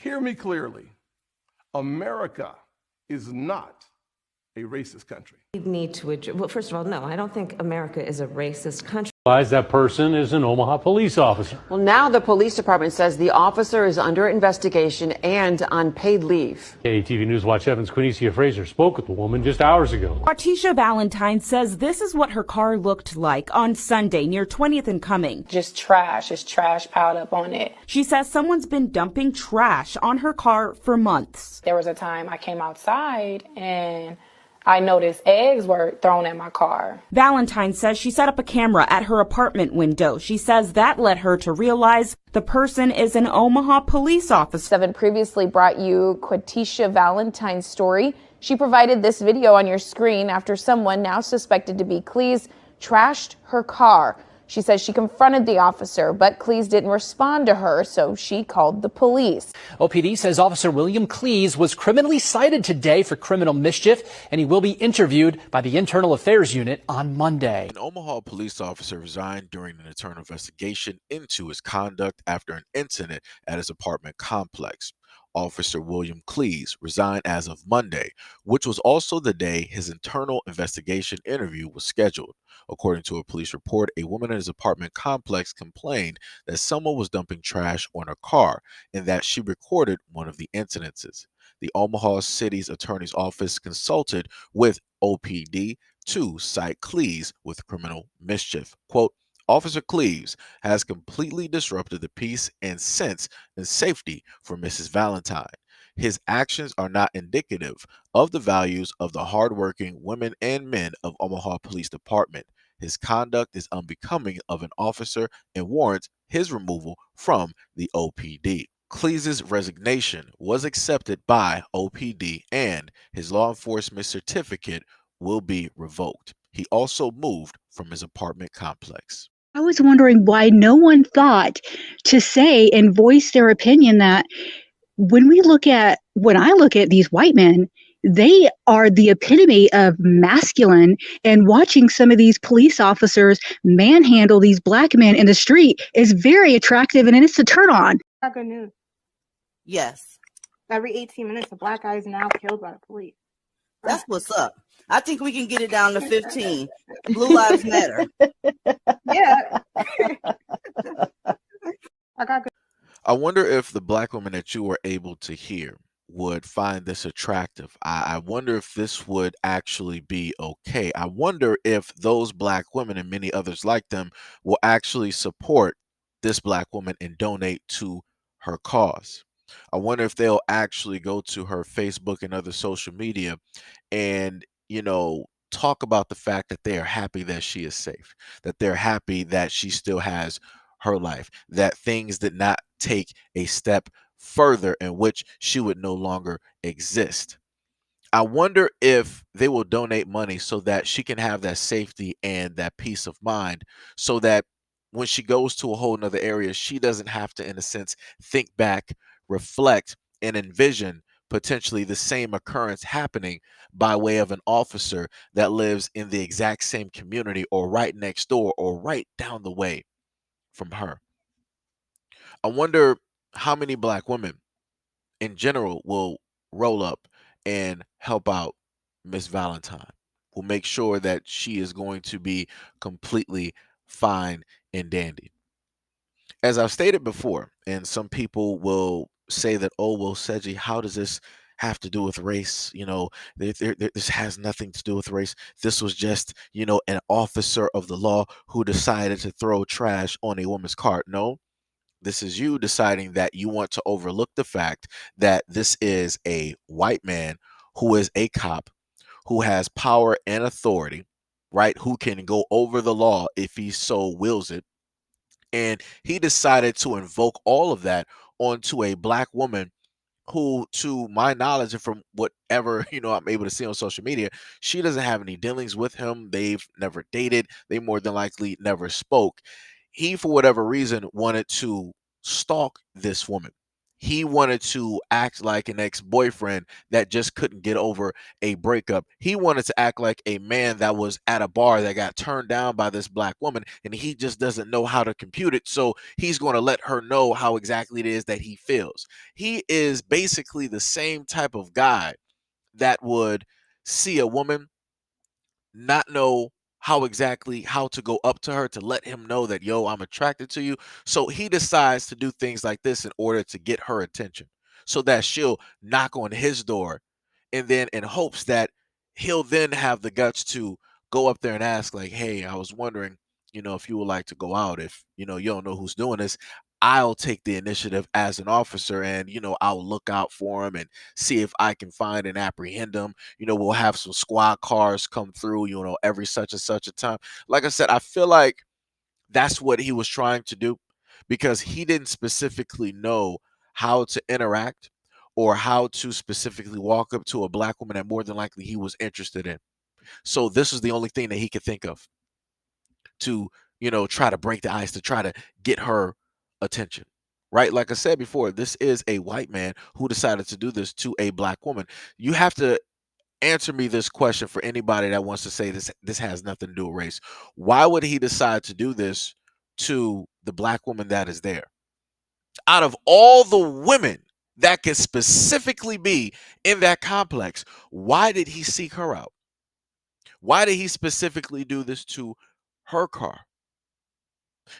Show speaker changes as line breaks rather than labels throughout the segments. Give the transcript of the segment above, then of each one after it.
Hear me clearly. America is not a racist country.
We need to address, well, first of all, no, I don't think America is a racist country.
That person is an Omaha police officer.
Well, now the police department says the officer is under investigation and on paid leave.
KTV News Watch 7's Quinicia Fraser spoke with the woman just hours ago.
Artisha Valentine says this is what her car looked like on Sunday near 20th and Cumming.
Just trash. There's trash piled up on it.
She says someone's been dumping trash on her car for months.
There was a time I came outside and I noticed eggs were thrown at my car.
Valentine says she set up a camera at her apartment window. She says that led her to realize the person is an Omaha police officer.
7 previously brought you Quatisha Valentine's story. She provided this video on your screen after someone now suspected to be Cleese trashed her car. She says she confronted the officer, but Cleese didn't respond to her, so she called the police.
OPD says Officer William Cleese was criminally cited today for criminal mischief, and he will be interviewed by the Internal Affairs Unit on Monday.
An Omaha police officer resigned during an internal investigation into his conduct after an incident at his apartment complex. Officer William Cleese resigned as of Monday, which was also the day his internal investigation interview was scheduled. According to a police report, a woman in his apartment complex complained that someone was dumping trash on her car and that she recorded one of the incidences. The Omaha City's Attorney's Office consulted with OPD to cite Cleese with criminal mischief. Quote, Officer Cleese has completely disrupted the peace and sense and safety for Mrs. Valentine. His actions are not indicative of the values of the hardworking women and men of Omaha Police Department. His conduct is unbecoming of an officer and warrants his removal from the OPD. Cleese's resignation was accepted by OPD and his law enforcement certificate will be revoked. He also moved from his apartment complex.
I was wondering why no one thought to say and voice their opinion that when I look at these white men, they are the epitome of masculine, and watching some of these police officers manhandle these black men in the street is very attractive, and it's a turn on.
Good news.
Yes.
Every 18 minutes, a black guy is now killed by the police.
That's what's up. I think we can get it down to 15. Blue Lives Matter.
Yeah.
I wonder if the black women that you were able to hear would find this attractive. I wonder if this would actually be okay. I wonder if those black women and many others like them will actually support this black woman and donate to her cause. I wonder if they'll actually go to her Facebook and other social media and, talk about the fact that they are happy that she is safe, that they're happy that she still has her life, that things did not take a step further in which she would no longer exist. I wonder if they will donate money so that she can have that safety and that peace of mind, so that when she goes to a whole nother area, she doesn't have to, in a sense, think back, reflect, and envision potentially the same occurrence happening by way of an officer that lives in the exact same community or right next door or right down the way from her. I wonder how many black women in general will roll up and help out Miss Valentine, will make sure that she is going to be completely fine and dandy. As I've stated before, and some people will say that, oh, well, Seiji, how does this have to do with race? This has nothing to do with race. This was just, an officer of the law who decided to throw trash on a woman's car. No, this is you deciding that you want to overlook the fact that this is a white man who is a cop, who has power and authority, right? Who can go over the law if he so wills it. And he decided to invoke all of that onto a black woman who, to my knowledge and from whatever, I'm able to see on social media, she doesn't have any dealings with him. They've never dated. They more than likely never spoke. He, for whatever reason, wanted to stalk this woman he wanted to act like an ex-boyfriend that just couldn't get over a breakup. He wanted to act like a man that was at a bar that got turned down by this black woman, and he just doesn't know how to compute it. So he's going to let her know how exactly it is that he feels. He is basically the same type of guy that would see a woman, not know how to go up to her to let him know that, yo, I'm attracted to you. So he decides to do things like this in order to get her attention so that she'll knock on his door, and then in hopes that he'll then have the guts to go up there and ask, like, hey, I was wondering, if you would like to go out. If you don't know who's doing this, I'll take the initiative as an officer, and I'll look out for him and see if I can find and apprehend him. We'll have some squad cars come through, every such and such a time. Like I said, I feel like that's what he was trying to do, because he didn't specifically know how to interact or how to specifically walk up to a black woman that more than likely he was interested in. So this is the only thing that he could think of to, try to break the ice, to try to get her attention. Right? Like I said before, this is a white man who decided to do this to a black woman. You have to answer me this question, for anybody that wants to say this has nothing to do with race. Why would he decide to do this to the black woman that is there? Out of all the women that could specifically be in that complex, why did he seek her out? Why did he specifically do this to her car?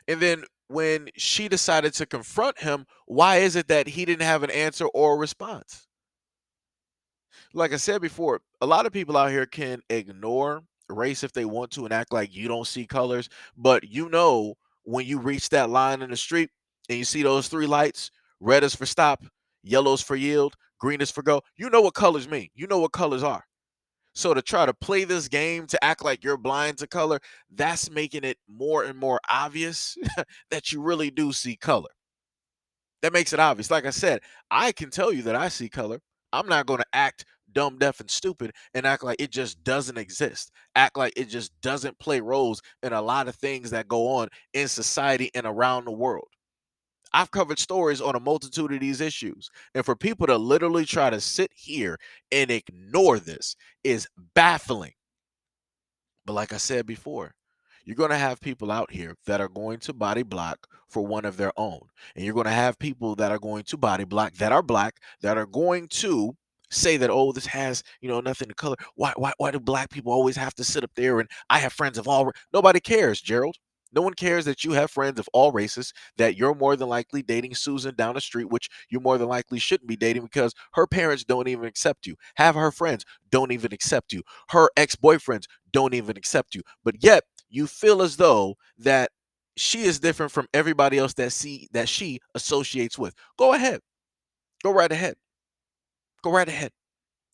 And then when she decided to confront him, why is it that he didn't have an answer or a response? Like I said before, a lot of people out here can ignore race if they want to and act like you don't see colors. But when you reach that line in the street and you see those three lights, red is for stop, yellow is for yield, green is for go, you know what colors mean. You know what colors are. So to try to play this game, to act like you're blind to color, that's making it more and more obvious that you really do see color. That makes it obvious. Like I said, I can tell you that I see color. I'm not going to act dumb, deaf, and stupid and act like it just doesn't exist. Act like it just doesn't play roles in a lot of things that go on in society and around the world. I've covered stories on a multitude of these issues. And for people to literally try to sit here and ignore this is baffling. But like I said before, you're going to have people out here that are going to body block for one of their own. And you're going to have people that are going to body block that are black, that are going to say that, oh, this has, nothing to color. Why do black people always have to sit up there? And I have friends of all. Nobody cares, Gerald. No one cares that you have friends of all races, that you're more than likely dating Susan down the street, which you more than likely shouldn't be dating because her parents don't even accept you. Have her friends don't even accept you. Her ex-boyfriends don't even accept you. But yet you feel as though that she is different from everybody else that she associates with. Go ahead. Go right ahead. Go right ahead.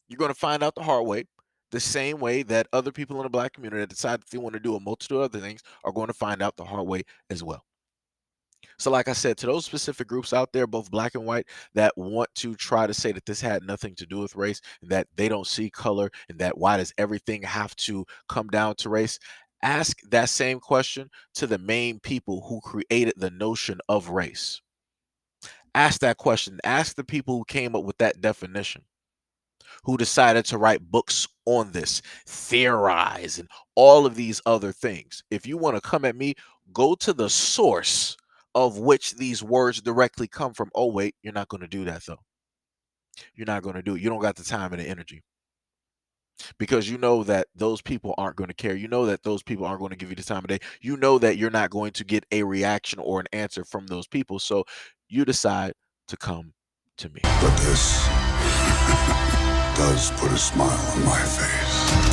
You're going to find out the hard way, the same way that other people in the black community that decide that they want to do a multitude of other things are going to find out the hard way as well. So like I said, to those specific groups out there, both black and white, that want to try to say that this had nothing to do with race, and that they don't see color, and that why does everything have to come down to race? Ask that same question to the main people who created the notion of race. Ask that question. Ask the people who came up with that definition, who decided to write books on this, theorize, and all of these other things. If you want to come at me, go to the source of which these words directly come from. Oh, wait, you're not going to do that, though. You're not going to do it. You don't got the time and the energy, because you know that those people aren't going to care. You know that those people aren't going to give you the time of day. You know that you're not going to get a reaction or an answer from those people. So you decide to come to me.
But this does put a smile on my face.